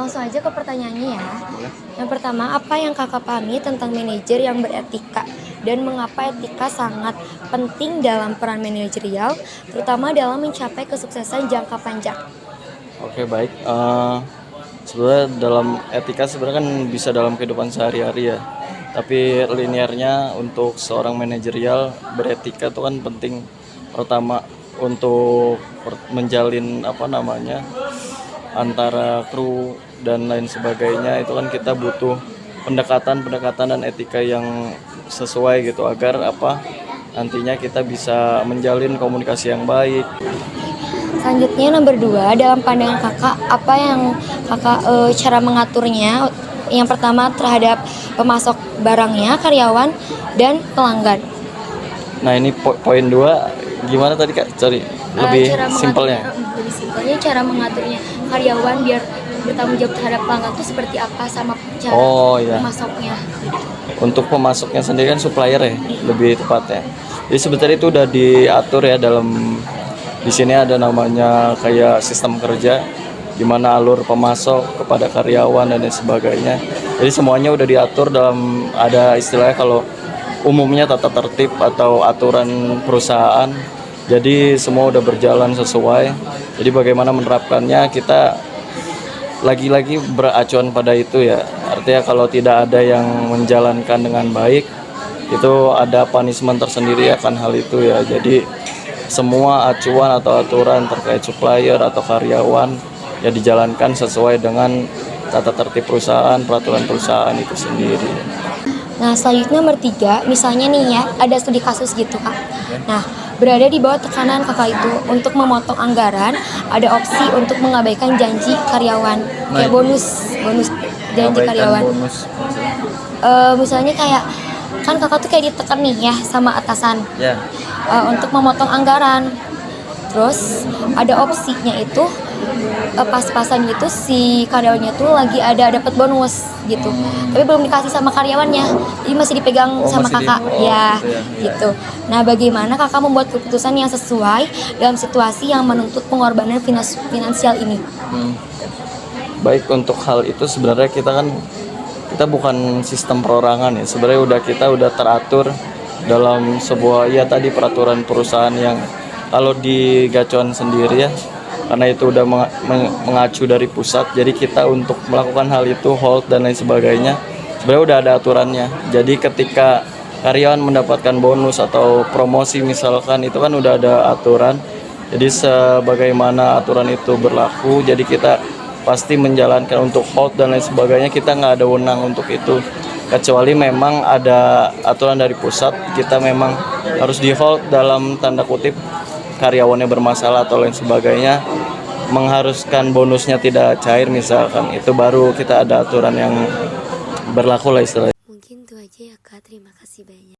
langsung aja ke pertanyaannya ya. Boleh. Yang pertama, apa yang kakak pahami tentang manajer yang beretika? Dan mengapa etika sangat penting dalam peran manajerial, terutama dalam mencapai kesuksesan jangka panjang? Oke, baik. Sebenarnya dalam etika sebenarnya kan bisa dalam kehidupan sehari-hari ya. Tapi linearnya untuk seorang manajerial beretika itu kan penting, pertama untuk menjalin antara kru dan lain sebagainya. Itu kan kita butuh pendekatan dan etika yang sesuai gitu agar nantinya kita bisa menjalin komunikasi yang baik. Selanjutnya nomor 2, dalam pandangan kakak, apa yang kakak cara mengaturnya? Yang pertama terhadap pemasok barangnya, karyawan, dan pelanggan. Nah, ini poin 2 gimana tadi Kak? Sorry, lebih simpelnya. Lebih simpelnya cara mengaturnya karyawan biar bertanggung jawab terhadap pelanggan itu seperti apa, sama cara pemasoknya. Untuk pemasoknya sendiri kan supplier ya, lebih tepatnya. Jadi sebetulnya itu udah diatur ya di sini ada namanya kayak sistem kerja di mana alur pemasok kepada karyawan dan lain sebagainya. Jadi semuanya udah diatur ada istilahnya kalau umumnya tata tertib atau aturan perusahaan. Jadi semua udah berjalan sesuai. Jadi bagaimana menerapkannya kita lagi-lagi beracuan pada itu ya. Artinya kalau tidak ada yang menjalankan dengan baik, itu ada punishment tersendiri akan hal itu ya. Jadi semua acuan atau aturan terkait supplier atau karyawan ya dijalankan sesuai dengan tata tertib perusahaan, peraturan perusahaan itu sendiri. Nah, selanjutnya nomor 3, misalnya nih ya, ada studi kasus gitu Kak. Nah, berada di bawah tekanan kakak itu untuk memotong anggaran, ada opsi untuk mengabaikan janji karyawan, kayak bonus janji karyawan. Misalnya kayak kan kakak tuh kayak ditekan nih ya sama atasan untuk memotong anggaran. Terus ada opsinya itu pas-pasan gitu si karyawannya tuh lagi dapat bonus gitu, tapi belum dikasih sama karyawannya, jadi masih dipegang sama kakak gitu. Nah, bagaimana kakak membuat keputusan yang sesuai dalam situasi yang menuntut pengorbanan finansial ini? Baik, untuk hal itu sebenarnya kita bukan sistem perorangan ya, sebenarnya kita udah teratur dalam sebuah peraturan perusahaan yang kalau di Gacuan sendiri ya, karena itu udah mengacu dari pusat, jadi kita untuk melakukan hal itu hold dan lain sebagainya sebenarnya udah ada aturannya. Jadi ketika karyawan mendapatkan bonus atau promosi misalkan, itu kan udah ada aturan. Jadi sebagaimana aturan itu berlaku, jadi kita pasti menjalankan untuk hold dan lain sebagainya. Kita nggak ada wewenang untuk itu, kecuali memang ada aturan dari pusat, kita memang harus di hold dalam tanda kutip karyawannya bermasalah atau lain sebagainya, mengharuskan bonusnya tidak cair misalkan, itu baru kita ada aturan yang berlaku lah istilahnya. Mungkin itu aja ya Kak, terima kasih banyak.